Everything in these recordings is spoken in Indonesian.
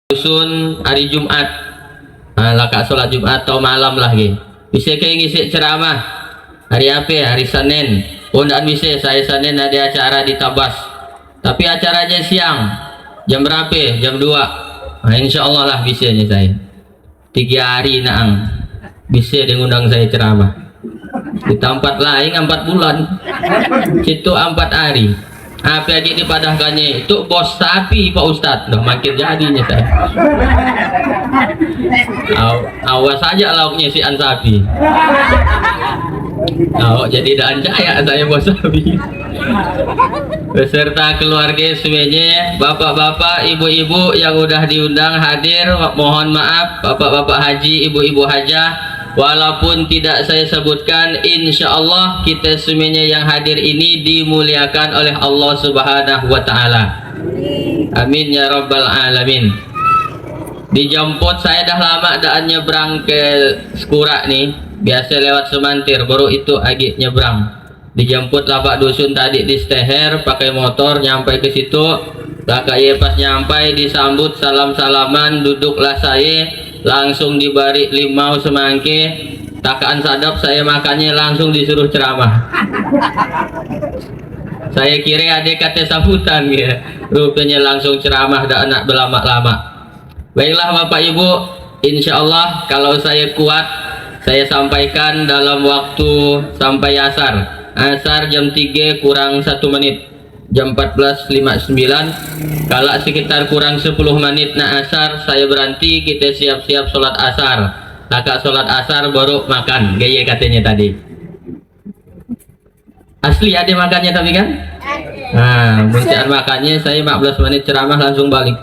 dusun hari Jumat, laka sholat Jumat atau malam lah gitu. Bisa kayak ngisi ceramah hari apa? Hari Senin. Oh nggak bisa, saya Senin ada acara di Tabas. Tapi acaranya siang. Jam berapa? Jam 2. Insya Allah lah bisa nih saya. 3 hari naang bisa diundang saya ceramah. Di tempat lain 4 bulan. Situ 4 hari. Apa lagi dipadahkannya itu bos sapi Pak Ustadz, udah makin jadinya saya. Awas saja lauknya si an sapi. Jadi dan jaya saya bos sapi. Beserta keluarga semuanya, bapak-bapak, ibu-ibu yang udah diundang hadir, mohon maaf bapak-bapak haji, ibu-ibu hajah. Walaupun tidak saya sebutkan, insya Allah kita semuanya yang hadir ini dimuliakan oleh Allah Subhanahu wa Ta'ala. Amin ya Rabbal Alamin. Dijemput saya dah lama dah nyebrang ke Skura nih, biasa lewat Semantir, baru itu agak nyebrang. Dijemput lah Pak Dusun tadi di Steher pakai motor nyampai ke situ. Kakak ya pas nyampai disambut salam-salaman, duduklah saya. Langsung diberi limau semangke, takaan sadap saya makannya langsung disuruh ceramah. Saya kira ada kata sambutan ya, rupanya langsung ceramah dan anak berlama-lama. Baiklah Bapak Ibu, insya Allah kalau saya kuat saya sampaikan dalam waktu sampai asar. Asar jam 3 kurang 1 menit. Jam 14.59 kalau sekitar kurang 10 menit na asar saya berhenti, kita siap-siap sholat asar. Kakak sholat asar baru makan gaya katanya tadi. Asli ada makannya tapi kan? Muncaan makannya saya 15 menit ceramah langsung balik.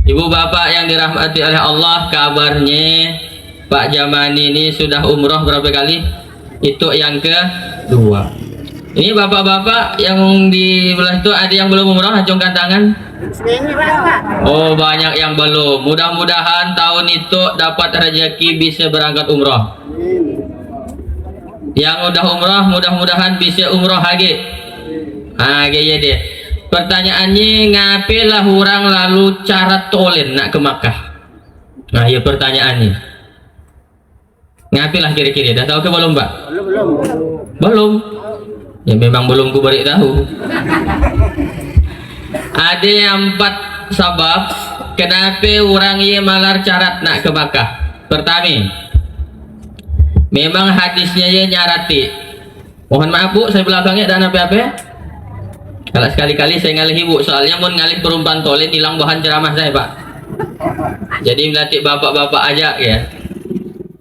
Ibu bapak yang dirahmati oleh Allah, kabarnya Pak Jamani ini sudah umroh berapa kali? Itu yang kedua. Ini bapak-bapak yang di belah itu ada yang belum umroh, acungkan tangan. Oh banyak yang belum. Mudah-mudahan tahun itu dapat rezeki bisa berangkat umroh. Yang udah umroh mudah-mudahan bisa umroh lagi. Gaya deh. Pertanyaannya, ngapalah orang lalu cara tolen nak ke Makkah? Nah ya pertanyaannya. Ngapalah kira-kira? Dah tahu ke belum Pak? Belum. Ya memang belum ku beritahu. Ada yang 4 sebab kenapa orang yang malar carat nak ke Makkah. Pertama, memang hadisnya ya nyarati. Mohon maaf Bu, saya belakangnya dan apa-apa. Kalau sekali-kali saya ngalih ibu, soalnya mau ngalih perumpan tolen hilang bahan ceramah saya Pak. Jadi melatih bapak-bapak aja ya.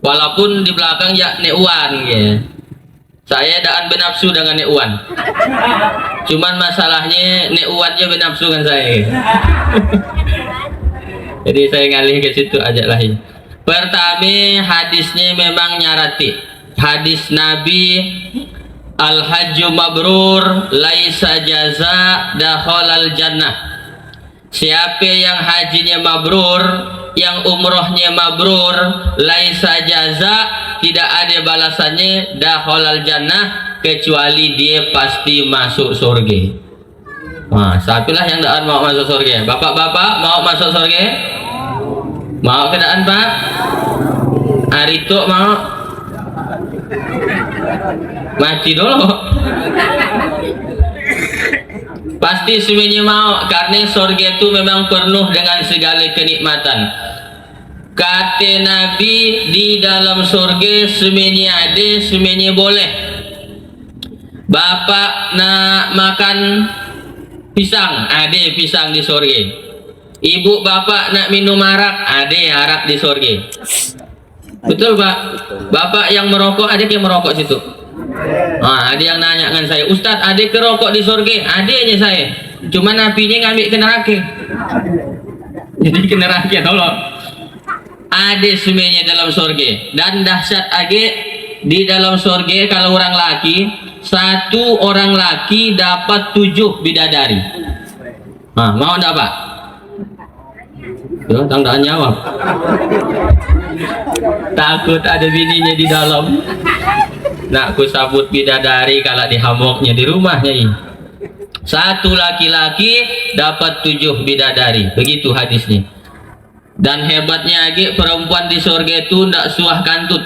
Walaupun di belakang ya neuan ya. Saya daan benafsu dengan neuan. Cuman masalahnya neuannya benafsu kan saya. Jadi saya ngalih ke situ aja lah ya. Pertama hadisnya memang nyarati. Hadis Nabi Al-Hajju Mabrur laisa jaza dakhalal jannah. Siapa yang hajinya mabrur, yang umrohnya mabrur, laisa jaza, tidak ada balasannya, dakhalal jannah, kecuali dia pasti masuk surga. Nah, siapalah yang daan mau masuk surga? Bapak-bapak mau masuk surga? Mau ke daan Pak? Arito mau? Mati dulu. Pasti semuanya mau, karena surga itu memang penuh dengan segala kenikmatan. Kata Nabi, di dalam surga semuanya ada, semuanya boleh. Bapak nak makan pisang, ada pisang di surga. Ibu bapak nak minum arak, ada arak di surga. Betul Pak? Bapak yang merokok, ada yang merokok situ. Ada yang nanya dengan saya, Ustadz ada kerokok di surga? Adanya saya, cuma napinya ngambil ke neraka. Jadi ke neraka tolong. Ada semuanya dalam surga. Dan dahsyat lagi di dalam surga, kalau orang laki, 1 orang laki dapat 7 bidadari. Mau enggak Pak? Tuh, tanggaan jawab. Takut ada bininya di dalam. Nak ku sabut bidadari kalau di hamoknya di rumahnya ini. Satu laki-laki dapat 7 bidadari. Begitu hadisnya. Dan hebatnya lagi perempuan di surga itu tidak suah kantut.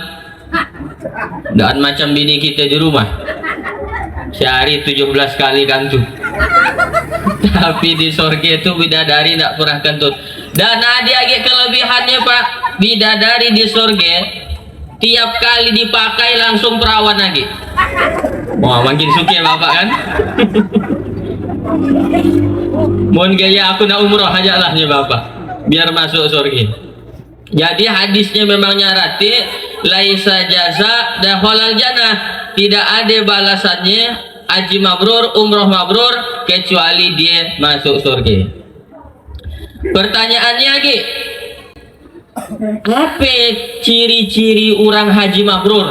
Dan macam bini kita di rumah. Sehari 17 kali kantut. Tapi di surga itu bidadari tidak pernah kantut. Dan ada lagi kelebihannya Pak. Bidadari di surga tiap kali dipakai langsung perawan lagi. Wah, makin suka Bapak kan? Mohon gaya aku nak umroh aja lah ya Bapak, biar masuk surga. Jadi hadisnya memang nyarati laisa jaza dan halal jannah, tidak ada balasannya haji mabrur, umroh mabrur kecuali dia masuk surga. Pertanyaannya lagi, apa ciri-ciri orang haji mabrur?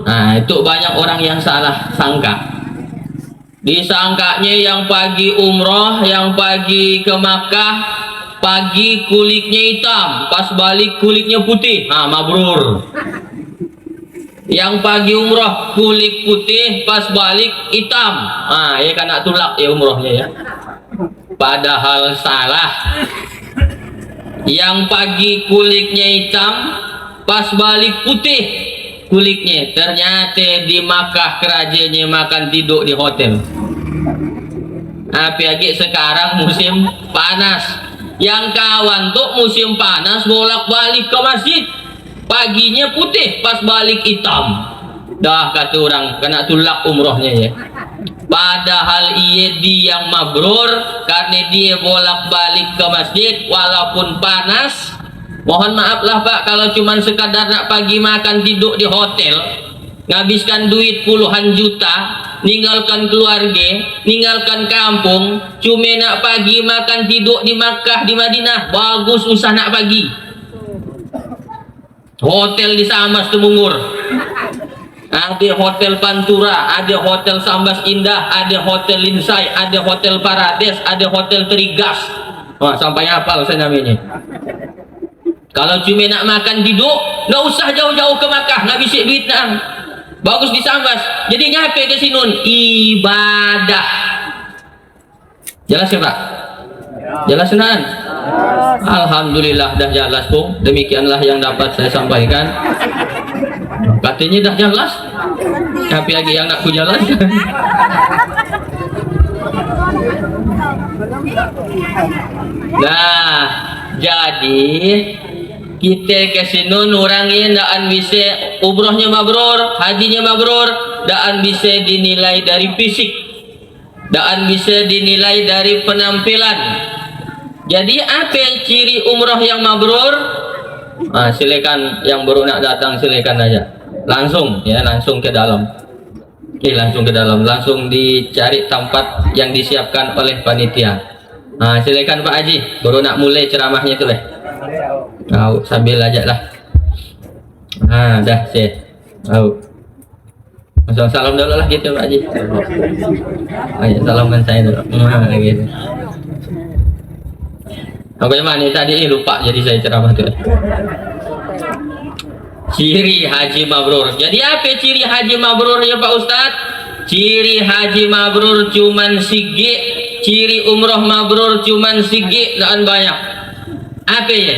Nah, itu banyak orang yang salah sangka. Disangkanya yang pagi umroh, yang pagi ke Makkah, pagi kulitnya hitam, pas balik kulitnya putih. Nah, mabrur. Yang pagi umroh kulit putih, pas balik hitam. Nah, ya kan tulak ya umrohnya ya. Padahal salah. Yang pagi kulitnya hitam, pas balik putih kulitnya, ternyata di Makkah kerajaannya makan tidur di hotel. Apalagi sekarang musim panas, yang kawan tuh musim panas bolak-balik ke masjid, paginya putih pas balik hitam. Dah kata orang kena tulak umrohnya ya. Padahal ia dia yang mabrur karena dia bolak-balik ke masjid walaupun panas. Mohon maaf lah Pak, kalau cuman sekadar nak pagi makan tidur di hotel, ngabiskan duit puluhan juta, ninggalkan keluarga, ninggalkan kampung, cuma nak pagi makan tidur di Makkah, di Madinah, bagus usah nak pagi. Hotel di Sambas Temungur, ada hotel Pantura, ada hotel Sambas Indah, ada hotel Linsai, ada hotel Parades, ada hotel Terigas. Wah, sampai hafal saya namanya. Kalau cuma nak makan tidur, nggak usah jauh-jauh ke Makkah, nggak bisa duit nah. Bagus di Sambas. Jadi ngapain ke sinun? Ibadah. Jelas ya Pak? Jelas nah? Alhamdulillah dah jelas Bung. Demikianlah yang dapat saya sampaikan. Katanya dah jelas. Tapi lagi yang nak ku jelas. Nah, jadi kita ke sini orang yang daan bisa umrohnya mabrur, hajinya mabrur, daan bisa dinilai dari fisik, daan bisa dinilai dari penampilan. Jadi apa ciri umroh yang mabrur? Nah, silakan yang baru nak datang silakan aja, langsung ya, langsung ke dalam. Langsung ke dalam, langsung dicari tempat yang disiapkan oleh panitia. Nah, silakan Pak Haji, baru nak mulai ceramahnya itu lah. Tahu sambil aja lah. Ah, dah sih. Tahu. Salam dulu lah gitu Pak Haji. Ayo salamkan saya dulu. Nah, gitu. Bagaimana tadi lupa jadi saya ceramah tuh. Ciri haji mabrur. Jadi apa ciri haji mabrur ya Pak Ustadz? Ciri haji mabrur cuman sigi, ciri umroh mabrur cuman sigi dan banyak. Apa ya?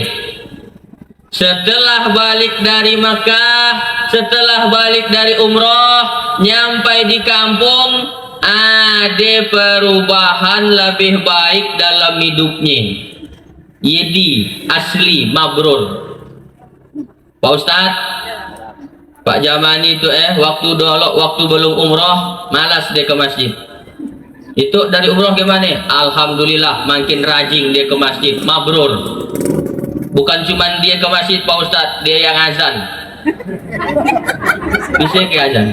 Setelah balik dari Makkah, setelah balik dari umroh, nyampai di kampung, ada perubahan lebih baik dalam hidupnya. Jadi asli mabrur. Pak Ustadz, Pak Jamani itu waktu dulu, waktu belum umroh malas dia ke masjid. Itu dari umroh gimana? Alhamdulillah makin rajin dia ke masjid, mabrur. Bukan cuma dia ke masjid Pak Ustadz, dia yang azan. Bisa ke azan?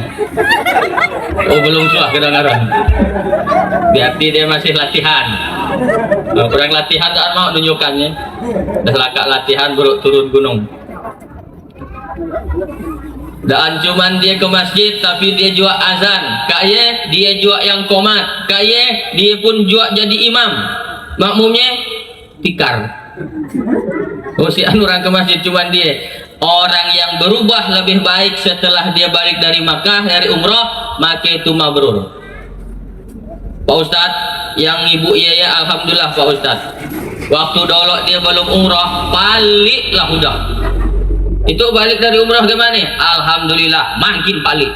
Oh belum suah kedengaran. Berarti dia masih latihan. Kurang latihan tak mau nunjukannya. Dah lakak latihan baru turun gunung. Dan cuman dia ke masjid tapi dia juga azan. Kaya dia juga yang komat. Kaya dia pun juga jadi imam. Makmumnya tikar. Oh si orang ke masjid cuman dia. Orang yang berubah lebih baik setelah dia balik dari Makkah, dari umroh, maka itu mabrur. Pak Ustadz, yang ibu iya alhamdulillah Pak Ustadz. Waktu dulu dia belum umrah, balik lah udah. Itu balik dari umrah gimana? Alhamdulillah, makin balik.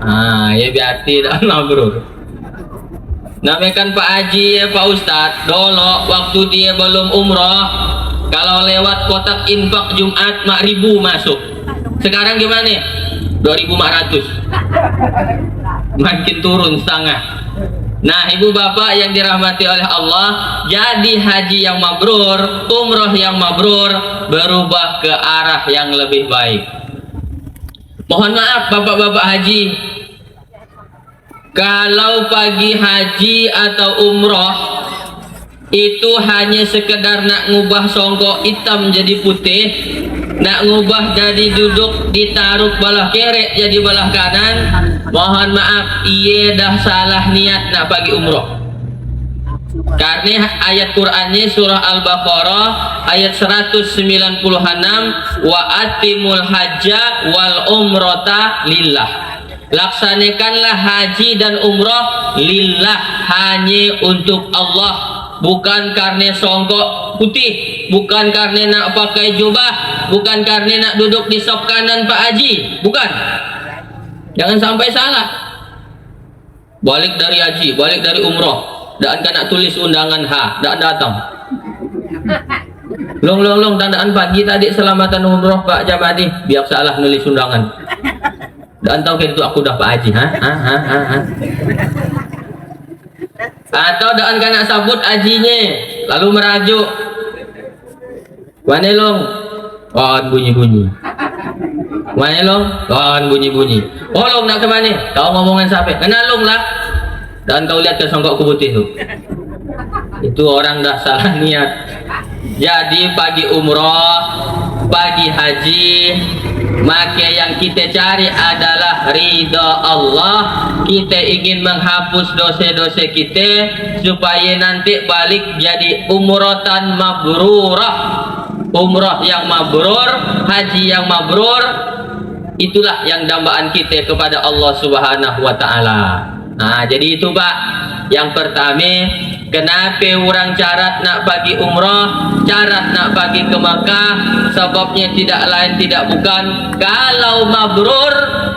Ah, ya berarti dah mabrur. Namakan Pak Haji ya Pak Ustadz. Dulu waktu dia belum umrah, kalau lewat kotak infak Jumat 4.000 masuk. Sekarang gimana? 2.400. Makin turun setengah. Nah, ibu bapak yang dirahmati oleh Allah, jadi haji yang mabrur, umroh yang mabrur, berubah ke arah yang lebih baik. Mohon maaf bapak-bapak haji, kalau pagi haji atau umroh itu hanya sekedar nak ngubah songkok hitam jadi putih, nak ngubah jadi duduk ditaruh balah kerek jadi balah kanan, mohon maaf, iya dah salah niat nak pagi umroh. Karena ayat Qur'annya surah Al-Baqarah ayat 196, wa atimul hajja wal umrata lillah. Laksanakanlah haji dan umroh lillah, hanya untuk Allah, bukan karena songkok putih, bukan karena nak pakai jubah, bukan karena nak duduk di sop kanan Pak Haji, bukan. Jangan sampai salah. Balik dari haji, balik dari umroh, dan nak tulis undangan dak datang. Long tandaan pagi tadi selamatan umroh Pak Jamadi, biar salah nulis undangan. Dan tahu itu aku dah Pak Haji, atau dengan kanak sabut hajinya lalu merajuk, mana long, kawan bunyi-bunyi, mana long, kawan bunyi-bunyi, oh long nak ke mana, kau ngomongan siapa, kenal long lah, dan kau lihat ke songkok putih tu, itu orang dah salah niat. Jadi pagi umroh, pagi haji, maka yang kita cari adalah ridha Allah. Kita ingin menghapus dosa-dosa kita supaya nanti balik jadi umrotan mabrurah, umrah yang mabrur, haji yang mabrur. Itulah yang dambaan kita kepada Allah Subhanahu wa taala. Nah, jadi itu Pak. Yang pertama, kenapa orang syarat nak pergi umrah, syarat nak pergi ke Makkah? Sebabnya tidak lain tidak bukan, kalau mabrur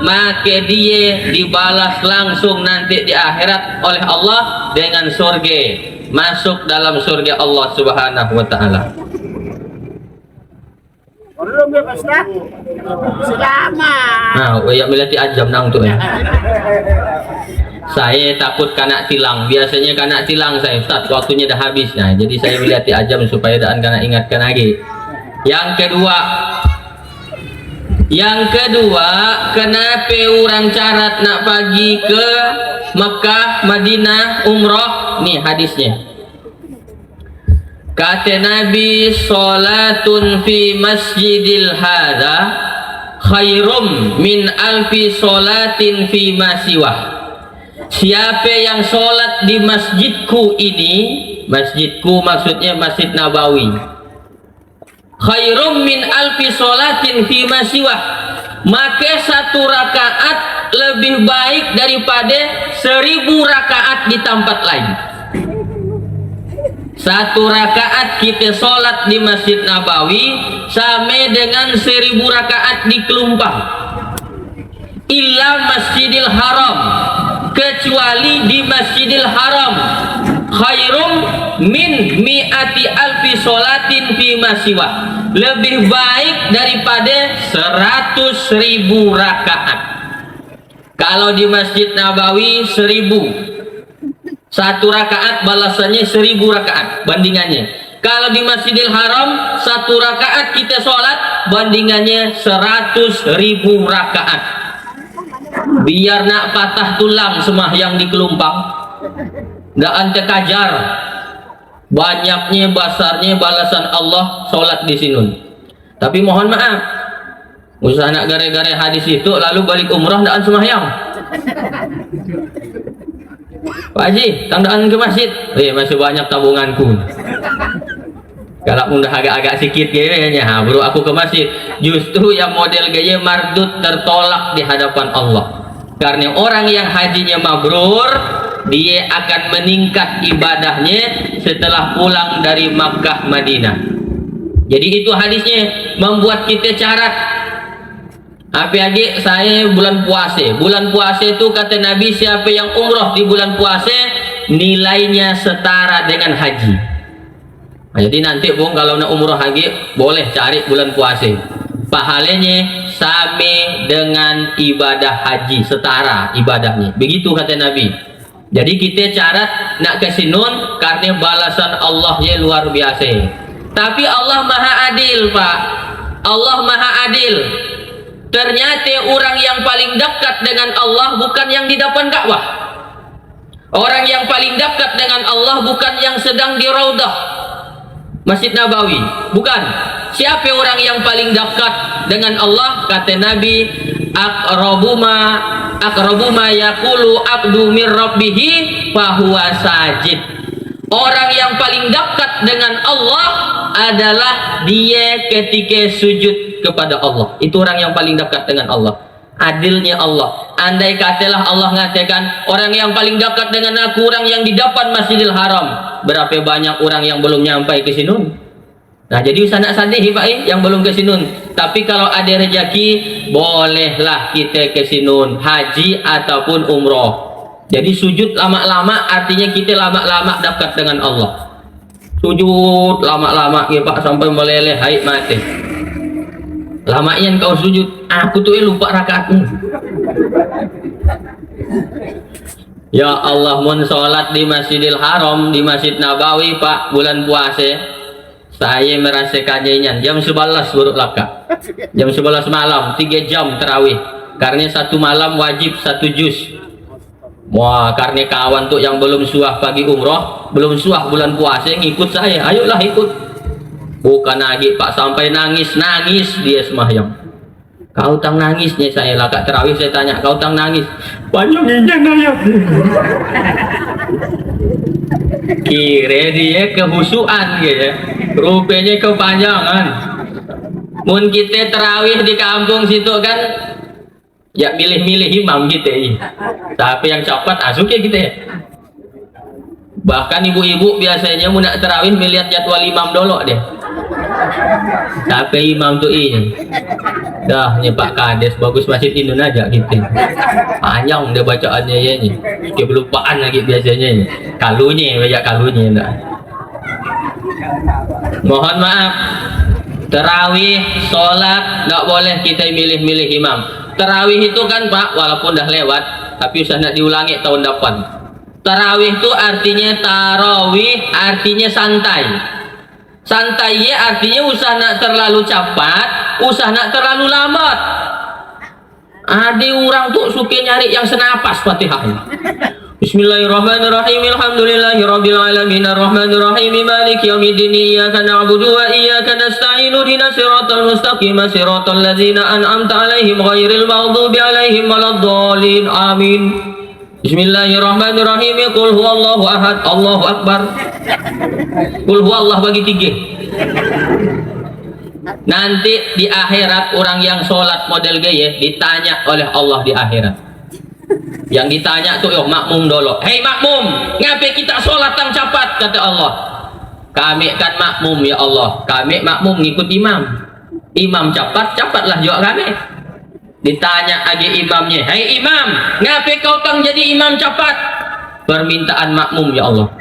maka dia dibalas langsung nanti di akhirat oleh Allah dengan surga, masuk dalam surga Allah Subhanahu wa taala. Nah, ya melati ajam nang tu ya. Saya takut kanak tilang. Biasanya kanak tilang saya, Ustaz, waktunya dah habis. Nah, jadi saya melihat di ajam supaya daan kanak ingatkan lagi. Yang kedua, kenapa orang syarat nak pergi ke Makkah, Madinah, umrah? Nih hadisnya. Kata Nabi, salatun fi masjidil hadza khairum min alfi salatin fi ma siwah. Siapa yang sholat di masjidku ini, masjidku maksudnya Masjid Nabawi, khairum min alfi sholatin fi masiwah, maka satu rakaat lebih baik daripada 1000 rakaat di tempat lain. Satu rakaat kita sholat di Masjid Nabawi sama dengan 1000 rakaat di Kelumpang, illa Masjidil Haram, kecuali di Masjidil Haram, khairum min mi'ati alfi sholatin fi masiwa, lebih baik daripada 100.000 rakaat. Kalau di Masjid Nabawi 1000, satu rakaat balasannya 1000 rakaat bandingannya. Kalau di Masjidil Haram satu rakaat kita sholat bandingannya 100.000 rakaat. Biar nak patah tulang sembahyang di Kelumpang, ndak ante kajar banyaknya besarnya balasan Allah sholat di sini. Tapi mohon maaf, usah nak gara-gara hadis itu lalu balik umrah ndak sembahyang. Pak Haji, tandaan ke masjid, masih banyak tabunganku. Kalau udah agak-agak sikit kayaknya, bro aku ke masjid. Justru yang model gaya mardut tertolak di hadapan Allah. Karena orang yang hajinya mabrur, dia akan meningkat ibadahnya setelah pulang dari Makkah Madinah. Jadi itu hadisnya membuat kita carat. Apa lagi saya bulan puasa. Bulan puasa itu kata Nabi, siapa yang umrah di bulan puasa nilainya setara dengan haji. Nah, jadi nanti Bung kalau nak umrah haji boleh cari bulan puasa. Pahalanya sama dengan ibadah haji, setara ibadahnya. Begitu kata Nabi. Jadi kita carat nak ke sinun karena balasan Allahnya luar biasa. Tapi Allah Maha Adil, Pak. Allah Maha Adil. Ternyata orang yang paling dekat dengan Allah bukan yang di depan Ka'bah. Orang yang paling dekat dengan Allah bukan yang sedang di Raudah Masjid Nabawi. Bukan. Siapa orang yang paling dekat dengan Allah? Kata Nabi, aqrabu ma yaqulu abdu mir rabbih fahuwa sajid. Orang yang paling dekat dengan Allah adalah dia ketika sujud kepada Allah. Itu orang yang paling dekat dengan Allah. Adilnya Allah. Andai katalah Allah mengatakan orang yang paling dekat dengan aku orang yang di depan Masjidil Haram. Berapa banyak orang yang belum nyampai ke sinun? Nah, jadi sanak sadih Pak yang belum ke sinun. Tapi kalau ada rezeki, bolehlah kita ke sinun, haji ataupun umroh. Jadi sujud lama-lama artinya kita lama-lama dekat dengan Allah. Sujud lama-lama ya Pak sampai meleleh haid mati. Lamain kau sujud, aku tuh lupa rakaatmu. Ya Allah, mun sholat di Masjidil Haram, di Masjid Nabawi Pak, bulan puasa. Saya merasakannya jam 11 buruk laka. Jam 11 malam 3 jam terawih. Karena satu malam wajib 1 juz. Wah, karena kawan tuh yang belum suah pagi umroh, belum suah bulan puasa ngikut saya. Ayolah ikut. Bukan lagi Pak sampai nangis dia sembahyang. Kau tang nangisnya saya laka terawih saya tanya, kau tang nangis. Panjangnya ayat. Kira dia kehusuan gitu ya. Rupanya kepanjangan. Mun kita terawih di kampung situ kan ya milih-milih imam gitu ya. Tapi yang cepat asuk ya gitu ya. Bahkan ibu-ibu biasanya mun nak terawih melihat jadwal imam dulu deh. Tapi imam tuh ini. Dah nih Pak Kades bagus Masjid Indun aja gitu. Panjang dia bacaannya ya nih. Dia kelupaan lagi biasanya nih. Kalunya banyak kalunya enggak. Mohon maaf, terawih, sholat, nggak boleh kita milih-milih imam. Terawih itu kan Pak, walaupun dah lewat, tapi usah nak diulangi tahun depan. Terawih itu artinya tarawih, artinya santai. Santai ya artinya usah nak terlalu cepat, usah nak terlalu lambat. Ada orang tuh suka nyari yang senapas Fatihah. Bismillahirrahmanirrahim. Alhamdulillahirabbil alamin arrahmanir rahim maliki yaumiddin iyyaka na'budu wa iyyaka nasta'in ihdinas siratal mustaqim siratal ladzina an'amta 'alaihim ghairil maghdubi 'alaihim waladdallin. Amin. Bismillahirrahmanirrahim. Qul huwallahu ahad, Allahu akbar. Qul huwallah bagi 3. Nanti di akhirat orang yang sholat model gaya ditanya oleh Allah di akhirat. Yang ditanya tuh makmum dulu. Hei makmum, ngapain kita sholat yang cepat? Kata Allah. Kami kan makmum ya Allah. Kami makmum ngikut imam. Imam cepat, cepatlah juga kami. Ditanya lagi imamnya. Hei imam, ngapain kau tang jadi imam cepat? Permintaan makmum ya Allah.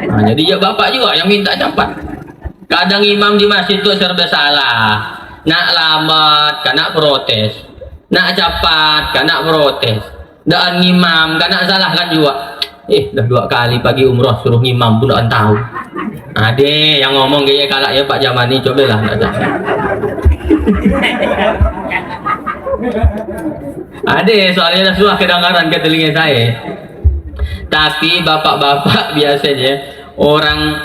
Nah, jadi ya bapak juga yang minta cepat. Kadang imam di masjid itu serba salah. Nak lambat, kena protes. Nak cepat, kena protes. Dan ngimam, kena salah kan juga. Dah 2 kali pagi umroh suruh ngimam pun tak tahu. Ade yang ngomong gaya kalak ya Pak Jamani, cobalah. Ade soalnya dah suah kedengaran ke telinga saya. Tapi bapak-bapak biasanya orang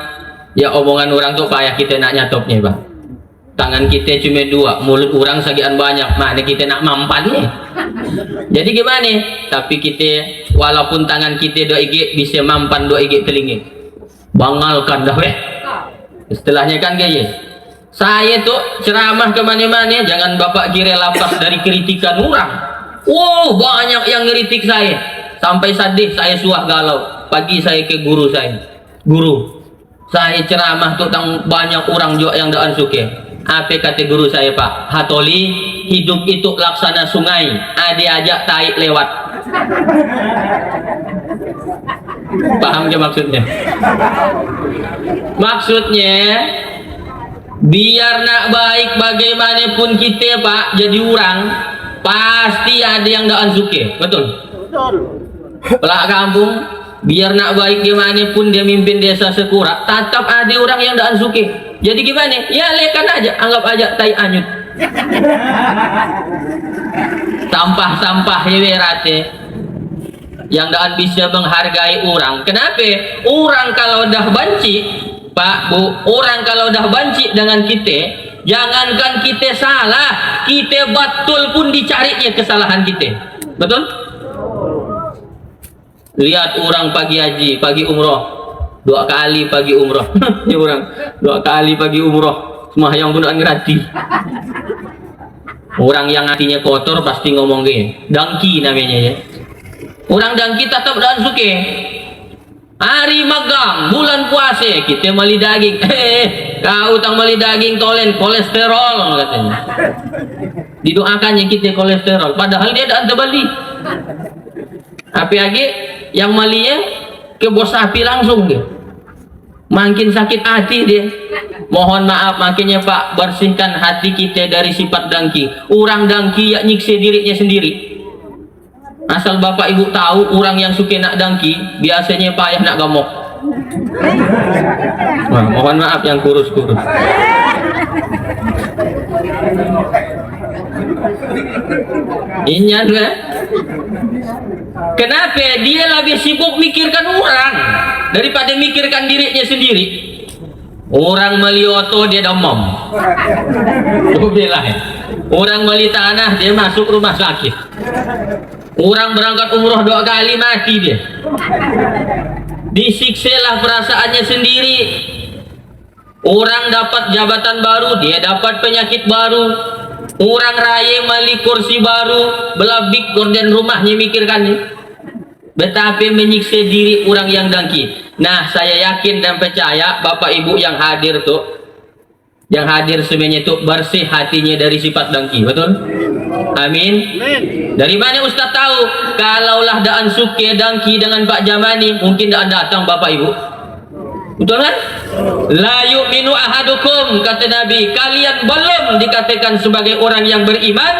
ya omongan orang tuh payah kita nak nyatopnya Pak. Tangan kita cuma 2, mulut orang sekian banyak, mana kita nak mampannya. Jadi gimana? Tapi kita walaupun tangan kita 2 IG bisa mampan 2 IG telinga. Bangalkan dah weh. Istilahnya kan gaya. Saya tuh ceramah ke mana-mana, jangan bapak kira lapas dari kritikan orang. Oh, banyak yang ngeritik saya. Sampai sedih, saya suah galau. Pagi saya ke guru saya. Guru, saya ceramah tentang banyak orang juga yang daan suke. Apa kata guru saya, Pak? Hatoli, hidup itu laksana sungai. Ade ajak taik lewat. Paham ke maksudnya? Maksudnya, biar nak baik bagaimanapun kita, Pak, jadi orang, pasti ada yang daan suke. Betul? Betul. Pelak kampung, biar nak baik gimana pun dia mimpin desa sekurak, tetap ada orang yang daan suke. Jadi gimana? Ya lekan aja, anggap aja tai anyut. Sampah-sampah ya berarti yang daan bisa menghargai orang. Kenapa? Orang kalau dah banci, Pak Bu, orang kalau dah banci dengan kita, jangankan kita salah, kita betul pun dicarinya kesalahan kita. Betul? Lihat orang pagi haji, pagi umroh, 2 kali pagi umroh. Ini orang 2 kali pagi umroh, sembahyang pun ngerti. Orang yang hatinya kotor pasti ngomong gini, dangki namanya ya. Orang dangki tetap dan suke. Hari magang, bulan puasa, kita mali daging. Kau utang mali daging tolen, kolesterol katanya. Didoakannya kita kolesterol, padahal dia ada bali. Api lagi yang malinya ke bos sapi langsung dia. Makin sakit hati dia. Mohon maaf, makanya Pak, bersihkan hati kita dari sifat dangki. Orang dangki ya nyiksa dirinya sendiri. Asal Bapak Ibu tahu, orang yang suka nak dangki biasanya payah nak gemuk. Wah, mohon maaf yang kurus-kurus. Ingat lah. Kenapa? Dia lebih sibuk mikirkan orang daripada mikirkan dirinya sendiri. Orang melioto dia demam. Orang beli tanah dia masuk rumah sakit. Orang berangkat umroh 2 kali mati dia. Disiksalah perasaannya sendiri. Orang dapat jabatan baru, dia dapat penyakit baru. Orang raya mali kursi baru, belabik gorden rumahnya mikirkan. Betapa menyiksa diri orang yang dangki. Nah, saya yakin dan percaya Bapak Ibu yang hadir tuh, yang hadir semuanya itu bersih hatinya dari sifat dangki. Betul? Amin. Dari mana Ustaz tahu? Kalaulah daan suke dangki dengan Pak Jamani, mungkin daan datang Bapak Ibu. Betul kan? La yu'minu ahadukum, kata Nabi, kalian belum dikatakan sebagai orang yang beriman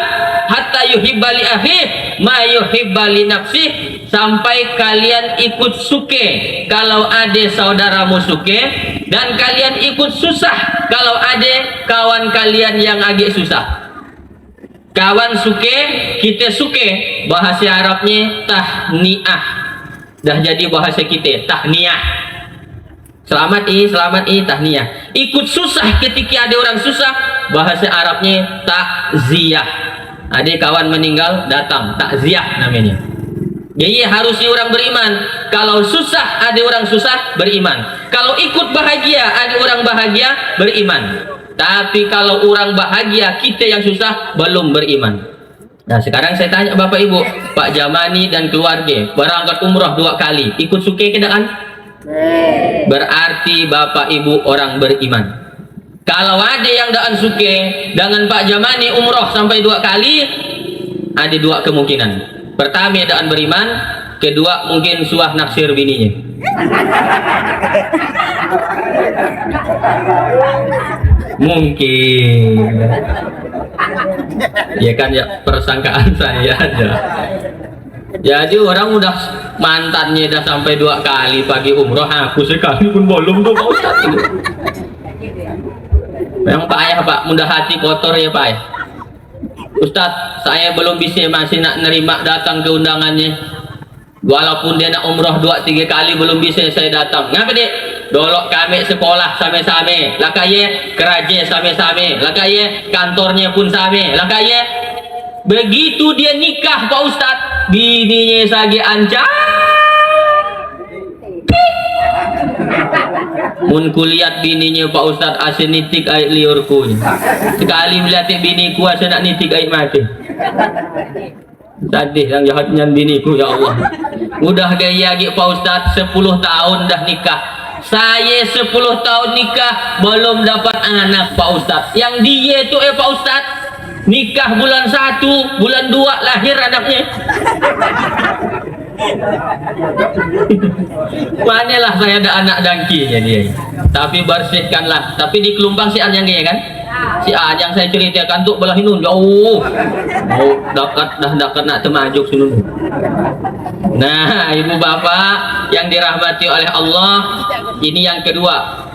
hatta yuhibba li akhih ma yuhibba li nafsih, sampai kalian ikut suke kalau ada saudaramu suke, dan kalian ikut susah kalau ada kawan kalian yang agak susah. Kawan suke, kita suke, bahasa Arabnya tahniah. Dah jadi bahasa kita, tahniah. Selamat tahniah. Ikut susah ketika ada orang susah, bahasa Arabnya takziah. Ada kawan meninggal datang, takziah namanya. Jadi harusnya orang beriman, kalau susah ada orang susah, beriman. Kalau ikut bahagia ada orang bahagia, beriman. Tapi kalau orang bahagia kita yang susah, belum beriman. Nah, sekarang saya tanya Bapak Ibu, Pak Jamani dan keluarga berangkat umroh 2 kali, ikut suke ke kan? Berarti Bapak Ibu orang beriman. Kalau ada yang daan suke dengan Pak Jamani umroh sampai 2 kali, ada 2 kemungkinan. Pertama daan beriman, kedua mungkin suah naksir bininya. Mungkin. Ya kan, ya persangkaan saya aja. Jadi orang udah mantannya dah sampai 2 kali pagi umroh, aku sekali pun belum tuh Pak Ustaz. Memang payah Pak, mudah hati kotor ya Pak. Ustaz, saya belum bisa, masih nak nerima datang ke undangannya. Walaupun dia nak umroh 2-3 kali belum bisa saya datang. Ngapa dek? Dolok kami sekolah sama-sama, lakaya kerja sama-sama, lakaya kantornya pun sama, lakaya. Begitu dia nikah Pak Ustaz, bininya sagi ancam. Mun kulihat bininya Pak Ustaz asin nitik air liurku. Sekali melihat biniku asin nak nitik air mati. Sadih yang jahatnya biniku ya Allah. Udah gaya lagi Pak Ustadz 10 tahun dah nikah. Saya 10 tahun nikah belum dapat anak Pak Ustadz. Yang dia itu Pak Ustadz nikah bulan 1, bulan 2 lahir anaknya. Manalah saya ada anak dangkinya dia. Tapi bersihkanlah. Tapi di Kelumpang si An yang dia kan? Si A yang saya ceritakan tuh belah hinun jauh. Mau dekat nak temajuk sunun. Nah, ibu bapak yang dirahmati oleh Allah, ini yang kedua.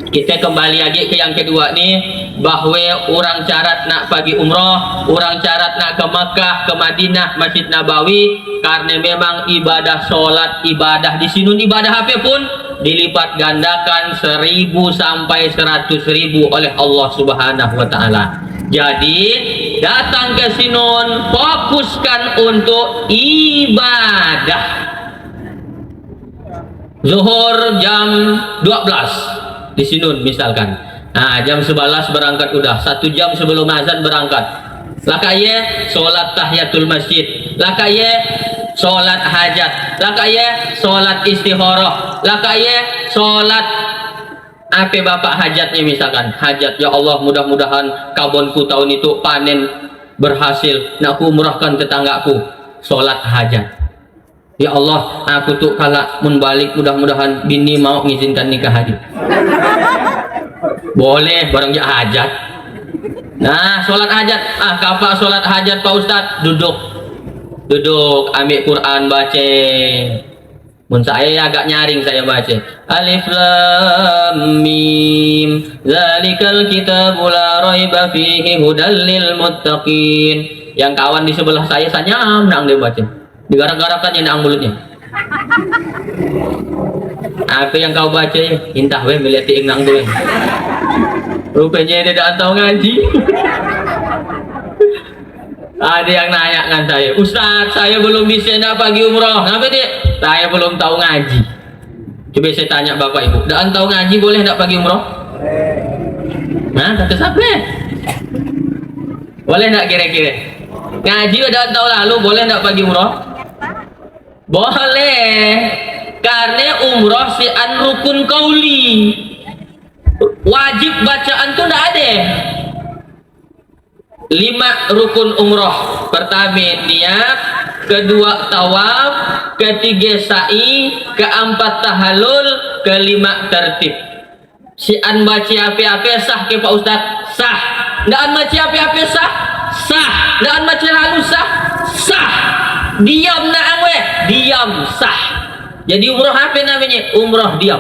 Kita kembali lagi ke yang kedua nih, bahwa orang syarat nak pergi umroh, orang syarat nak ke Mekah, ke Madinah, Masjid Nabawi, karena memang ibadah sholat, ibadah di sini, ibadah apa pun dilipat gandakan 1000 sampai 100.000 oleh Allah Subhanahu wa Ta'ala. Jadi datang ke Sinun, fokuskan untuk ibadah. Zuhur jam 12 di Sinun misalkan. Nah, jam 11 berangkat udah. 1 jam sebelum azan berangkat. Lakaya sholat tahiyatul masjid. Lakaya sholat hajat. Lakaya sholat istikharah. Lakaya sholat apa bapak hajatnya misalkan. Hajat, ya Allah mudah-mudahan kabonku tahun itu panen berhasil. Nak aku murahkan tetanggaku. Sholat hajat. Ya Allah, aku tuh kalau munbalik mudah-mudahan bini mau ngizinkan nikah haji. Boleh barang dia hajat. Nah, sholat hajat. Kapan sholat hajat Pak Ustadz? Duduk, ambil Quran baca. Mun saya agak nyaring saya baca. Alif Lam Mim. Zalikal kitabul la raiba fihi hudal lil muttaqin. Yang kawan di sebelah saya nyam nang dia baca. Digarang-garangkan yang naang mulutnya. Apa yang kau baca ya? Intah we melihat nang tuh. Rupanya dia tidak tahu ngaji. Ada yang nanya dengan saya, Ustaz, saya belum bisa nak pergi umroh. Kenapa dia? Saya belum tahu ngaji. Coba saya tanya bapak ibu, tidak tahu ngaji boleh tidak pergi umroh? Nah, kata siapa? Boleh tidak kira-kira? Ngaji udah tahu lalu boleh tidak pergi umroh? Boleh, karena umroh si'an rukun kauli. Wajib bacaan tuh tidak ada. 5 rukun umroh. Pertama niat, kedua tawaf, ketiga sa'i, keempat tahallul, kelima tertib. Si'an baca apa-apa sah ke Pak Ustaz? Sah. Ndaan baca apa-apa sah? Sah. Ndaan baca lalu sah? Sah. Diam naang weh, diam sah. Jadi umroh apa namanya? Umroh diam.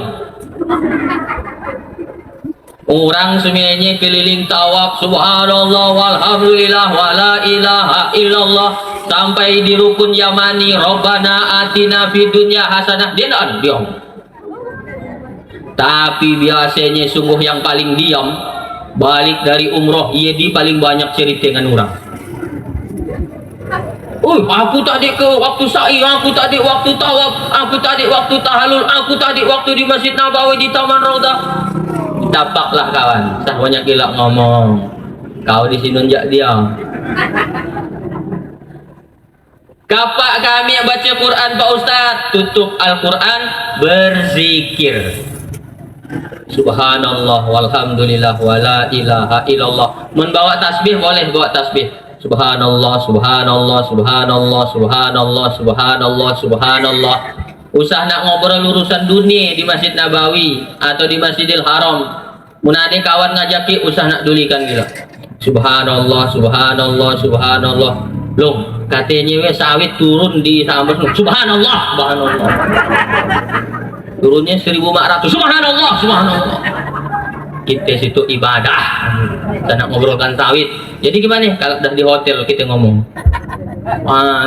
Orang semuanya keliling tawaf subhanallah walhamdulillah wala ilaha illallah sampai di rukun yamani Rabbana atina fid dunya hasanah, dia ndak diam. Tapi biasanya sungguh yang paling diam balik dari umroh ia di paling banyak cerita dengan orang. Aku tadi ke waktu sa'i, aku tadi waktu tawaf, aku tadi waktu tahallul, aku tadi waktu di Masjid Nabawi di Taman Raudah. Tapaklah kawan, sah banyak gila ngomong. Kau di sini nunjak diam. Kapak kami yang baca Quran Pak Ustaz, tutup Al-Quran berzikir. Subhanallah walhamdulillah wala ilaha illallah. Membawa tasbih boleh bawa tasbih. Subhanallah, subhanallah, subhanallah, subhanallah, subhanallah, subhanallah. Usah nak ngobrol urusan dunia di Masjid Nabawi atau di Masjidil Haram. Munade kawan ngajaki usah nak dulikan gila. Subhanallah, subhanallah, subhanallah. Loh, katanya we sawit turun di Sambas. Subhanallah, subhanallah. Turunnya 1400. Subhanallah, subhanallah. Kita situ ibadah. Kita nak ngobrolkan sawit. Jadi gimana kalau dah di hotel kita ngomong?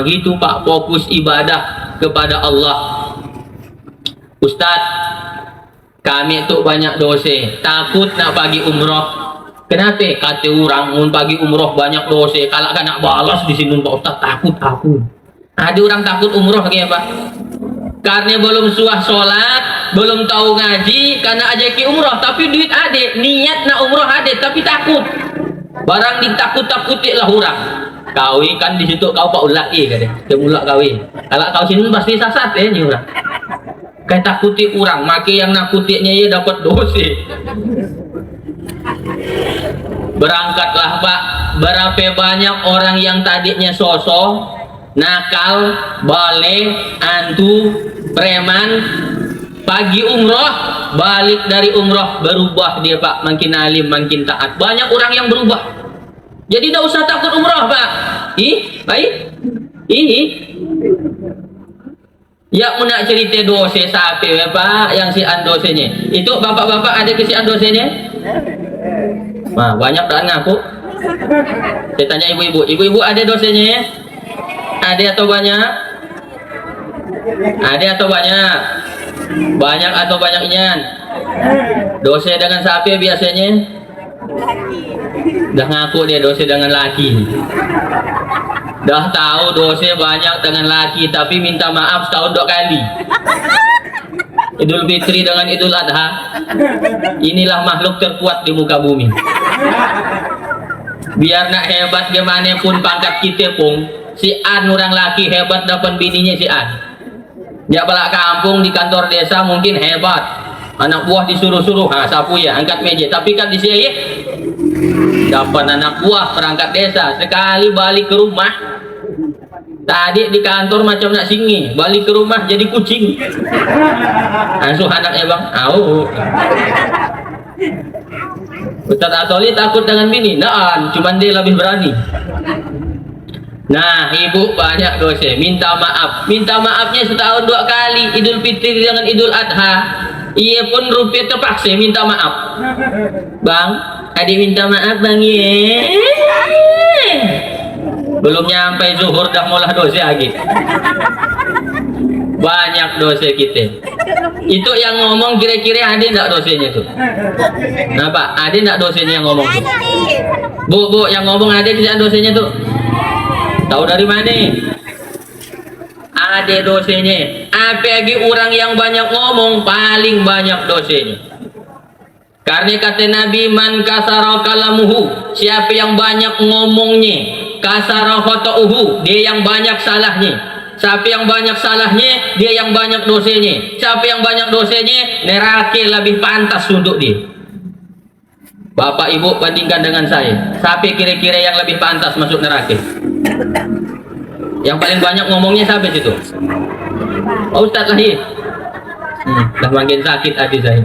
Gitu Pak, fokus ibadah kepada Allah. Ustaz, kami tuh banyak dosa, takut nak pagi umroh. Kenapa? Kata orang, mau pagi umroh banyak dosa. Kalau kan nak balas di sini Pak Ustaz, takut aku. Ada orang takut umroh kayak apa? Karena belum suah sholat, belum tahu ngaji, karena ajaki umroh, tapi duit ada, niat nak umroh ada, tapi takut. Barang ditakut-takuti lah orang. Kawi kan di situ kau pak ulak kan dia mulak kawi. Kalau kau sini pasti sasat ya ni orang. Kayak takuti orang, maki yang nakutinya ya dapat dosa. Berangkatlah pak, berapa banyak orang yang tadinya sosok, nakal, balik, antu, preman, pagi umroh, balik dari umroh berubah dia pak, makin alim, makin taat. Banyak orang yang berubah. Jadi tidak usah takut umroh pak. Baik. Ya mau nak cerita dosa sapi pak, yang si dosanya. Itu bapak-bapak ada ke si dosanya? Nah, banyak tak ngaku. Saya tanya ibu-ibu, ibu-ibu ada dosanya? Ada atau banyak? Ada atau banyak? Banyak atau banyaknya? Dosa dengan sapi biasanya? Dah ngaku dia dosa dengan laki. Dah tahu dosa banyak dengan laki, tapi minta maaf setahun 2 kali. Idul Fitri dengan Idul Adha. Inilah makhluk terkuat di muka bumi. Biar nak hebat gimana pun pangkat kita pun, si An orang laki hebat dapat bininya si An. Dia balik kampung di kantor desa mungkin hebat. Anak buah disuruh-suruh, sapu ya angkat meja. Tapi kan di sini dapat anak buah perangkat desa, sekali balik ke rumah tadi di kantor macam nak singi, balik ke rumah jadi kucing. Asuh anaknya bang, Ustaz Atoli takut dengan bini, nah, cuman dia lebih berani. Nah, ibu banyak dosa, minta maaf. Minta maafnya setahun 2 kali, Idul Fitri dengan Idul Adha. Ia pun rupiah terpaksa minta maaf. Bang, adik minta maaf bang ye. Belum nyampe zuhur dah mulai dosa lagi. Banyak dosa kita. Itu yang ngomong kira-kira ada enggak dosanya tuh? Kenapa? Ada enggak dosanya yang ngomong tuh? Bu, yang ngomong ada tidak dosanya tuh? Tahu dari mana? Ada dosanya. Apalagi orang yang banyak ngomong paling banyak dosanya. Karena kata Nabi, man kasara kalamuhu, siapa yang banyak ngomongnya, kasara khota'uhu, dia yang banyak salahnya. Siapa yang banyak salahnya, dia yang banyak dosanya. Siapa yang banyak dosanya, neraka lebih pantas untuk dia. Bapak ibu bandingkan dengan saya, siapa kira-kira yang lebih pantas masuk neraka? Yang paling banyak ngomongnya siapa situ? Oh, Ustaz lah ya. Dah makin sakit hati saya.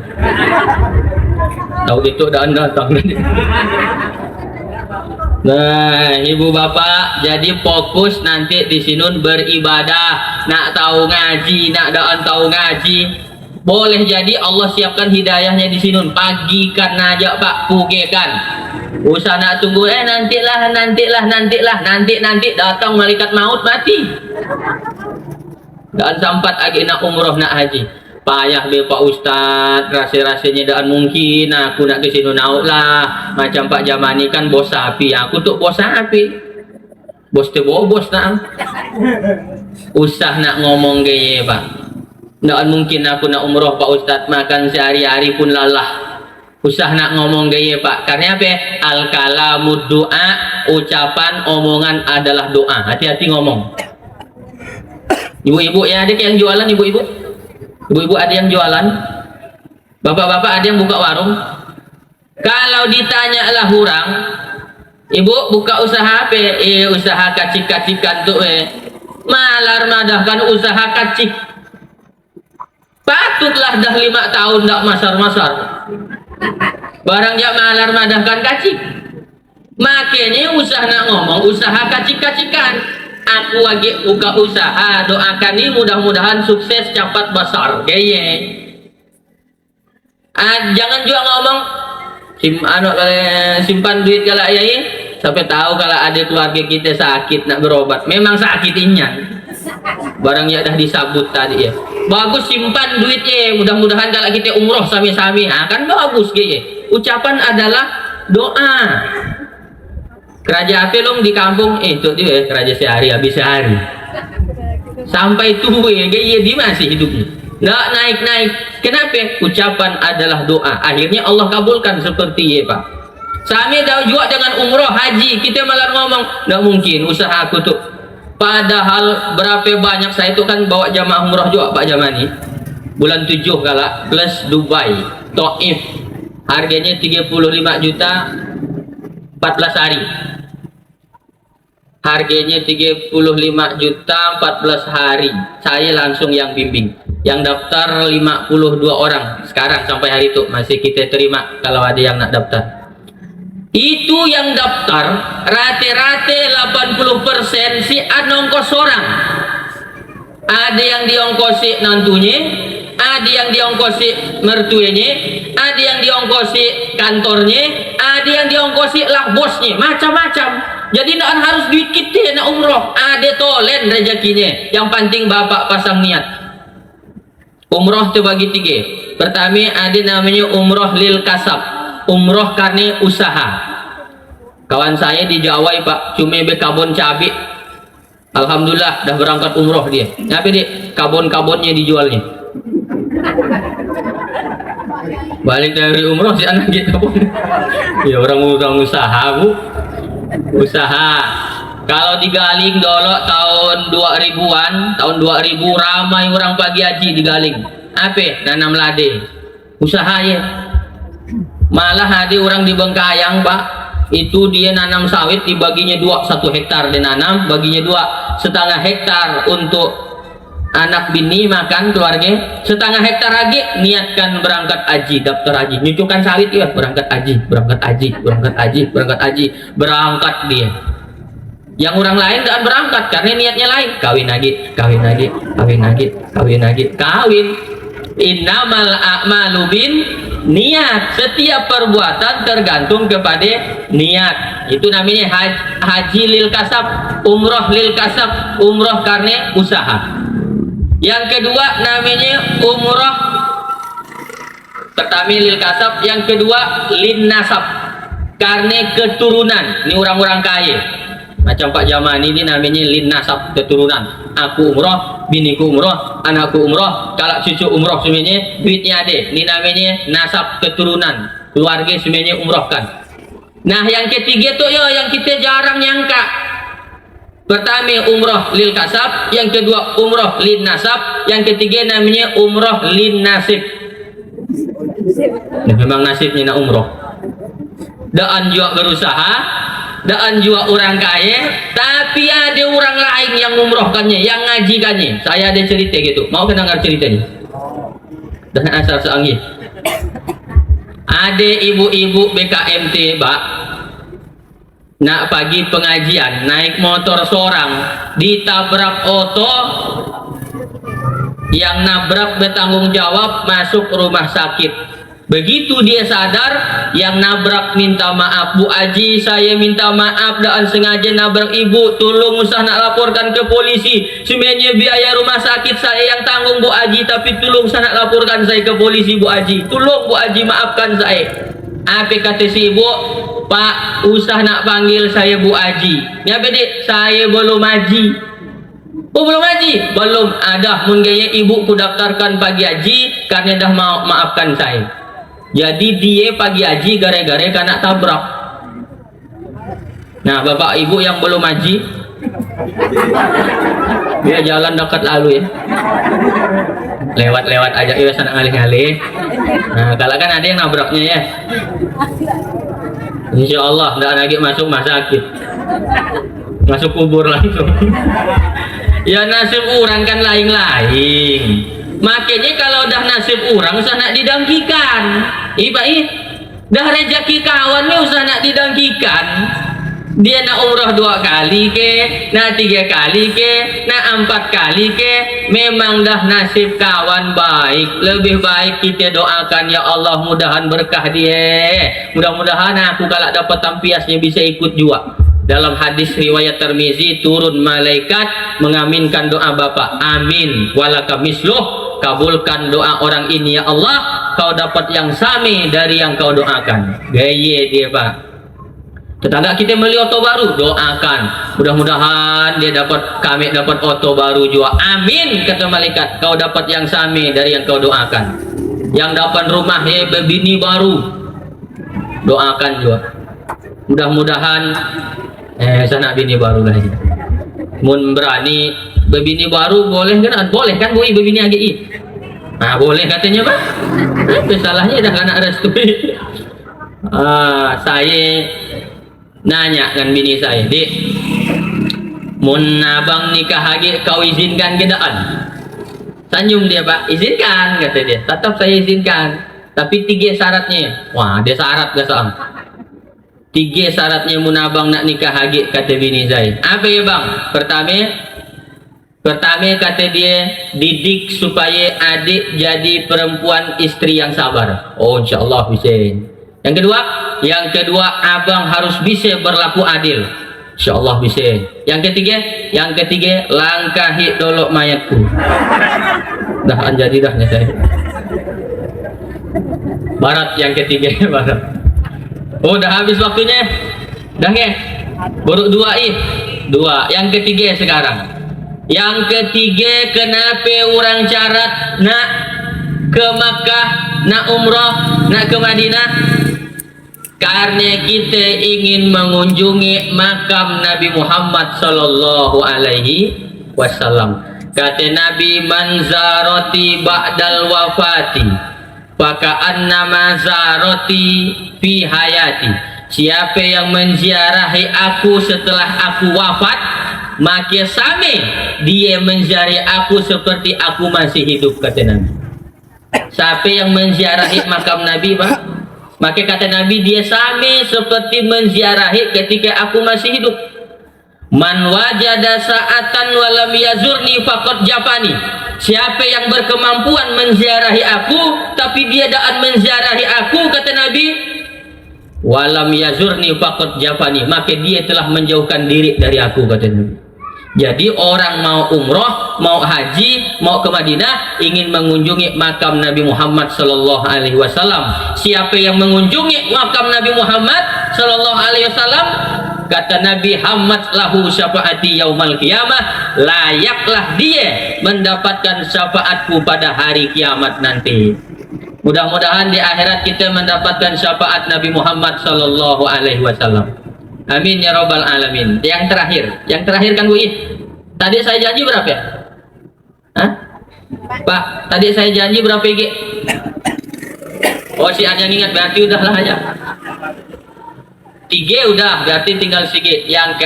Tahu itu dah datang. Nah, ibu bapak, jadi fokus nanti di sini beribadah. Nak tahu ngaji, nak daan tahu ngaji. Boleh jadi Allah siapkan hidayahnya di sini. Pagikan aja pak, pugekan. Usah nak tunggu nanti datang malaikat maut mati. Dan sempat lagi nak umroh nak haji. Payah be Pak Ustad, rasa-rasanya dan mungkin aku nak ke sini naik lah. Macam Pak Jamani kan bos sapi, aku tuh bos sapi. Bos bos nak. Usah nak ngomong gaya Pak. Nggak mungkin aku nak umroh Pak Ustad, makan sehari-hari pun lalah. Usah nak ngomong gaya Pak. Karena apa? Al-kalamud doa, ucapan omongan adalah doa. Hati-hati ngomong. Ibu-ibu ya, ada yang jualan ibu-ibu? Ibu-ibu ada yang jualan? Bapak-bapak ada yang buka warung? Kalau ditanya lah orang, ibu buka usaha apa? Usaha kacik-kacikan tuh malar madahkan usaha kacik. Patutlah dah 5 tahun dak masar-masar. Barang jak malar madahkan kacik. Makanya usah nak ngomong usaha kacik-kacikan. Aku lagi buka usaha, doakan ini mudah-mudahan sukses cepat besar. Gaya. Jangan juga ngomong simpan duit kalau ayah sampai tahu kalau ada keluarga kita sakit nak berobat. Memang sakitnya. Barang ya dah disabut tadi ya. Bagus simpan duit ya. Mudah-mudahan kalau kita umroh sami-sami, kan bagus gaya. Ucapan adalah doa. Kerja apa long di kampung itu dia kerja sehari habis sehari sampai tua gaya dia masih hidupnya nggak naik-naik. Kenapa? Ucapan adalah doa, akhirnya Allah kabulkan seperti ya Pak. Sami dah juga dengan umroh haji, kita malah ngomong nggak mungkin usaha aku tuh. Padahal berapa banyak saya itu kan bawa jamaah umroh juga Pak Jamani. Bulan 7 kala plus Dubai, Taif. Harganya 35 juta 14 hari. Harganya 35 juta 14 hari. Saya langsung yang bimbing. Yang daftar 52 orang sekarang sampai hari itu masih kita terima kalau ada yang nak daftar. Itu yang daftar rata-rata 80% si ongkos orang. Ada yang diongkosi nantunya, ada yang diongkosi mertuanya, ada yang diongkosi kantornya, ada yang diongkosi lah bosnya, macam-macam. Jadi tidak harus duit kita nak umroh, ada tolen rezekinya. Yang penting bapak pasang niat. Umroh terbagi 3. Pertama ada namanya umroh lil kasab, umroh karena usaha. Kawan saya di Jawa Pak, cuma bekabon cabai. Alhamdulillah dah berangkat umroh dia. Tapi dia kabon-kabonnya dijualnya. Balik dari umroh si anak gitu. Ya orang usaha bu, usaha. Kalau di Galing dulu tahun 2000-an, tahun 2000 ramai orang pagi haji di Galing. Apa? Nanam lade. Usaha ya. Malah ada orang di Bengkayang Pak, itu dia nanam sawit dibaginya 1 hektar dia nanam, baginya 2,5 hektar untuk anak bini makan keluarga, 1/2 hektar lagi niatkan berangkat haji, daftar haji, nyucukan sawit ya, berangkat haji, berangkat haji, berangkat haji, berangkat haji, berangkat dia. Yang orang lain tidak berangkat karena niatnya lain, kawin lagi, kawin lagi, kawin lagi, kawin lagi, kawin. Innamal a'malu bin niat. Setiap perbuatan tergantung kepada niat. Itu namanya haji lil kasab, umroh lil kasab, umroh karena usaha. Yang kedua namanya umroh, pertama lil kasab, yang kedua lin nasab, karena keturunan. Ini orang-orang kaya macam Pak Jamani ini namanya lin nasab, keturunan. Aku umroh, biniku umroh, anakku umroh, kalau cucu umroh semuanya duitnya ada. Ini namanya nasab, keturunan, keluarga semuanya umrohkan. Nah yang ketiga tuh yo yang kita jarang nyangka. Pertama umroh lil kasab, yang kedua umroh lin nasab, yang ketiga namanya umroh lin nasib. Nah, memang nasibnya nak umroh. Daan juga berusaha, daan juga orang kaya, tapi ada orang lain yang umrohkannya, yang ngajikannya. Saya ada cerita gitu, mau dengar ceritanya? Dan asal seanggih. Ada ibu-ibu BKMT, Pak, nak pagi pengajian, naik motor seorang, ditabrak oto, yang nabrak bertanggung jawab masuk rumah sakit. Begitu dia sadar, yang nabrak minta maaf, Bu Haji saya minta maaf dan sengaja nabrak ibu, tolong usah nak laporkan ke polisi, sebenarnya biaya rumah sakit saya yang tanggung Bu Haji, tapi tolong usah nak laporkan saya ke polisi Bu Haji, tolong Bu Haji maafkan saya. Apa kata si ibu? Pak, usah nak panggil saya Bu Haji. Ya bedek, saya belum haji. Oh belum haji? Belum ada. Menggaya ibu ku daftarkan pagi haji karena dah mau maafkan saya. Jadi dia pagi haji gara-gara kena tabrak. Nah bapak ibu yang belum haji, dia jalan dekat lalu ya, lewat-lewat aja ya sana ngalih-ngalih. Nah kalau kan ada yang nabraknya ya, insya Allah tidak lagi masuk rumah sakit, masuk kubur langsung. Ya nasib orang kan lain-lain. Makanya kalau dah nasib orang usah nak didangkikan. Dah rezeki kawan ni usah nak didangkikan. Dia nak umrah 2 kali ke, nak 3 kali ke, nak 4 kali ke, memang dah nasib kawan baik. Lebih baik kita doakan, ya Allah mudahan berkah dia. Mudah-mudahan aku kalau dapat tampiasnya bisa ikut juga. Dalam hadis riwayat Tirmizi, turun malaikat mengaminkan doa bapak. Amin walaka misluh. Kabulkan doa orang ini ya Allah, kau dapat yang sami dari yang kau doakan. Gaya dia Pak. Tetangga kita beli oto baru, doakan mudah-mudahan dia dapat, kami dapat oto baru juga. Amin kata malaikat, kau dapat yang sami dari yang kau doakan. Yang dapat rumah ya bini baru, doakan juga. Mudah-mudahan sana bini baru lagi. Mun berani bebini baru boleh kan? Boleh kan bu bebini AGI? Nah boleh katanya Pak. Apa salahnya dah anak restui. Saya nanya kan bini saya, Dik, mun abang nikah lagi kau izinkan ke daan? Senyum dia Pak, izinkan kata dia. Tetap saya izinkan, tapi 3 syaratnya. Wah dia syarat gak soal. 3 syaratnya mun abang nak nikah lagi kata bini saya. Apa ya bang? Pertama kata dia, didik supaya adik jadi perempuan istri yang sabar. Oh insyaallah bisa. Yang kedua abang harus bisa berlaku adil. Insyaallah bisa. Yang ketiga langkahi dolok mayatku. Dah jadi dah saya. Barat yang ketiga barat. Oh dah habis waktunya. Dah ke? Baru 2 yang ketiga sekarang. Yang ketiga, kenapa orang syarat nak ke Makkah, nak umrah, nak ke Madinah? Karena kita ingin mengunjungi makam Nabi Muhammad sallallahu alaihi wasallam. Kata Nabi, man zarati ba'dal wafati faka'annama zarati fi hayati. Siapa yang menziarahi aku setelah aku wafat, maka sama dia menziarahi aku seperti aku masih hidup, kata Nabi. Siapa yang menziarahi makam Nabi Pak, maka kata Nabi dia sama seperti menziarahi ketika aku masih hidup. Man wajada sa'atan walam yazurni faqad jafani. Siapa yang berkemampuan menziarahi aku tapi dia daan menziarahi aku, kata Nabi, walam yazurni faqad jafani, maka dia telah menjauhkan diri dari aku, kata Nabi. Jadi orang mau umroh, mau haji, mau ke Madinah, ingin mengunjungi makam Nabi Muhammad sallallahu alaihi wasallam. Siapa yang mengunjungi makam Nabi Muhammad sallallahu alaihi wasallam, kata Nabi, hammat lahu syafaati yaumal qiyamah, layaklah dia mendapatkan syafaatku pada hari kiamat nanti. Mudah-mudahan di akhirat kita mendapatkan syafaat Nabi Muhammad sallallahu alaihi wasallam. Amin ya rabbal alamin. Yang terakhir kan Bu I. Tadi saya janji berapa ya? Hah? Pak, tadi saya janji berapa IG? Oh si ada yang ingat, berarti udahlah aja. 3 udah, berarti tinggal sedikit. Yang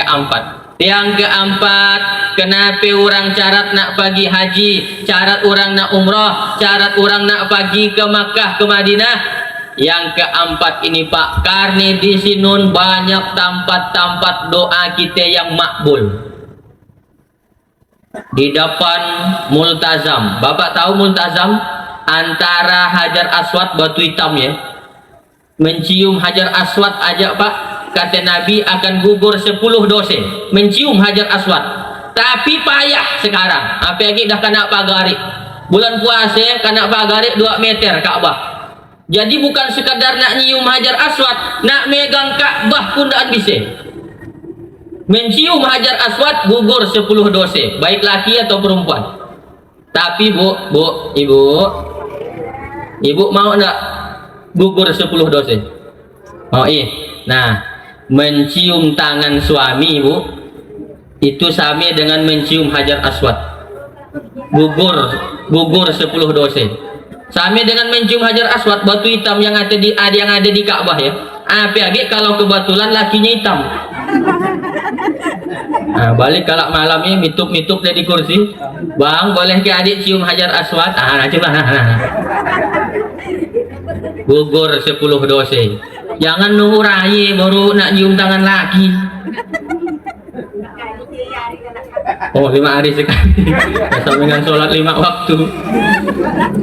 keempat, kenapa orang syarat nak pergi haji, syarat orang nak umrah, syarat orang nak pergi ke Makkah, ke Madinah? Yang keempat ini Pak, karena di sini banyak tempat-tempat doa kita yang makbul. Di depan multazam, Bapak tahu multazam? Antara Hajar Aswad, batu hitam ya, mencium Hajar Aswad aja Pak, kata Nabi akan gugur 10 dosa mencium Hajar Aswad. Tapi payah sekarang, apalagi dah kena pagari bulan puasa, kena pagari 2 meter Ka'bah. Jadi bukan sekadar nak nyium Hajar Aswad, nak megang Ka'bah pun tak bisa. Mencium Hajar Aswad gugur 10 dosa, baik laki atau perempuan. Tapi ibu mau enggak gugur 10 dosa? Oh iya. Nah, mencium tangan suami Ibu itu sama dengan mencium Hajar Aswad. Gugur 10 dosa. Sama dengan mencium Hajar Aswad, batu hitam yang ada di Ka'bah ya. Apalagi kalau kebetulan lakinya hitam. Nah, balik kalau malamnya mituk-mituk dari kursi, Bang boleh ke adik cium Hajar Aswad? Coba. Gugur 10 dosa. Jangan nunggu raya baru nak cium tangan laki. Oh 5 hari sekali. Sampai dengan sholat 5 waktu.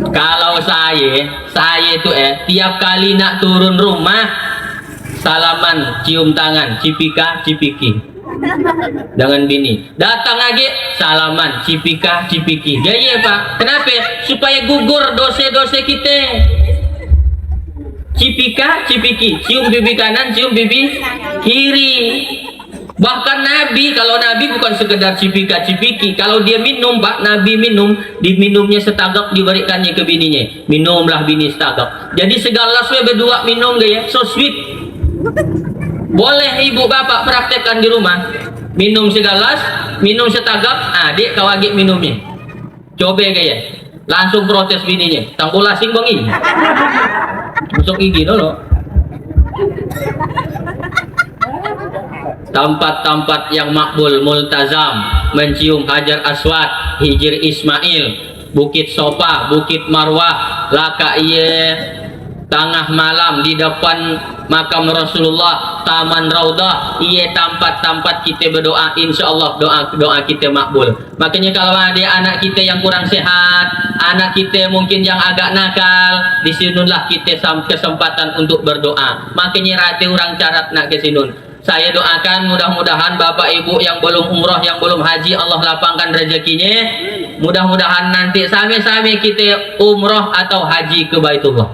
Kalau saya itu tiap kali nak turun rumah, salaman, cium tangan, cipiki dengan bini. Datang lagi salaman, cipiki. Gaya Pak. Kenapa? Supaya gugur dosa-dosa kita. Cipiki, cium pipi kanan, cium pipi kiri. Bahkan Nabi, kalau Nabi bukan sekedar cipiki, kalau dia minum Pak, Nabi diminumnya setagak diberikannya ke bininya. Minumlah bini setagak. Jadi segala sesuai berdua minum gaya, so sweet. Boleh ibu bapak praktekkan di rumah. Minum segelas, minum setagap, adik kawagik minumnya. Coba kayak langsung protes bininya. Tangkulasing bangi. Masuk gigi dulu. Tempat-tempat yang makbul multazam, mencium Hajar Aswad, Hijir Ismail, Bukit Sofa, Bukit Marwah, laka iye tengah malam di depan makam Rasulullah, Taman Raudah, iye tempat-tempat kita berdoa, insya Allah doa kita makbul. Makanya kalau ada anak kita yang kurang sehat, anak kita mungkin yang agak nakal, disinilah kita kesempatan untuk berdoa. Makanya rati orang carat nak kesinun. Saya doakan mudah-mudahan bapak ibu yang belum umroh, yang belum haji, Allah lapangkan rezekinya. Mudah-mudahan nanti sami-sami kita umroh atau haji ke Baitullah.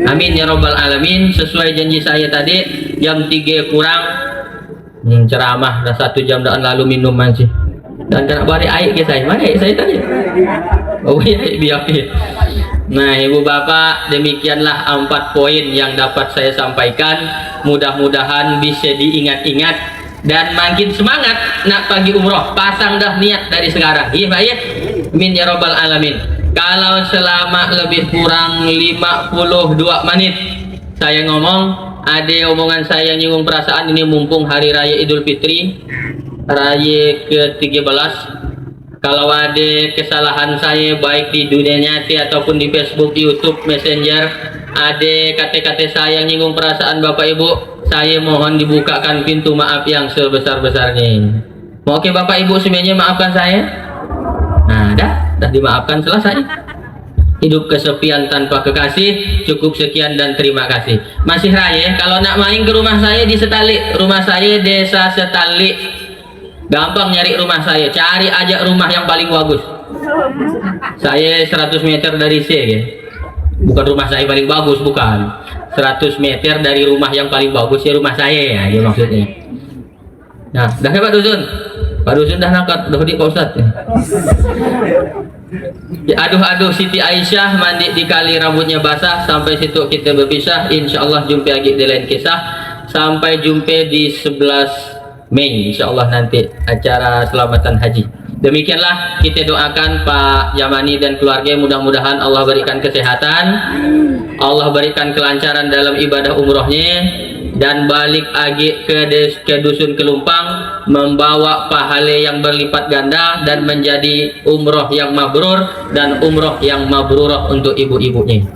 Amin ya robbal alamin. Sesuai janji saya tadi jam 3 kurang ceramah, dah 1 jam dah lalu minum masih. Dan kena bari air ke saya. Mana air saya tadi? Oh iya, biar. Nah ibu bapak, demikianlah 4 poin yang dapat saya sampaikan. Mudah-mudahan bisa diingat-ingat dan makin semangat nak pergi umroh. Pasang dah niat dari sekarang. Iya pak ya. Amin ya robbal alamin. Kalau selama lebih kurang 52 menit saya ngomong, ada omongan saya nyinggung perasaan, ini mumpung hari raya Idul Fitri, raya ke-13. Kalau ada kesalahan saya baik di dunia nyata ataupun di Facebook, YouTube, Messenger, ada kata-kata saya nyinggung perasaan Bapak Ibu, saya mohon dibukakan pintu maaf yang sebesar-besarnya. Mau oke Bapak Ibu semuanya maafkan saya? Nah, dah dimaafkan, selesai. Hidup kesepian tanpa kekasih, cukup sekian dan terima kasih. Masih raya, kalau nak main ke rumah saya di Setalik, rumah saya desa Setalik. Gampang nyari rumah saya, cari aja rumah yang paling bagus. Saya 100 meter dari sini ya. Bukan rumah saya paling bagus, bukan. 100 meter dari rumah yang paling bagus ya rumah saya ya maksudnya. Nah, dah Pak Dusun. Pak Dusun dah nangkat, dah di Pak Ustaz. Ya, aduh Siti Aisyah mandi di kali rambutnya basah. Sampai situ kita berpisah. Insya Allah jumpa lagi di lain kisah. Sampai jumpa di 11 Mei insya Allah nanti acara selamatan haji. Demikianlah kita doakan Pak Yamani dan keluarga, mudah-mudahan Allah berikan kesehatan, Allah berikan kelancaran dalam ibadah umrohnya, dan balik lagi ke dusun Kelumpang membawa pahala yang berlipat ganda dan menjadi umroh yang mabrur dan umroh yang mabrurah untuk ibu-ibunya.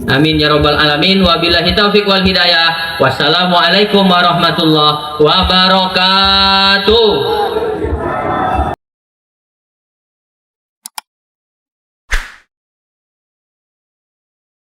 Amin ya robbal alamin. Wabillahi taufiq wal hidayah. Wassalamualaikum warahmatullahi wabarakatuh.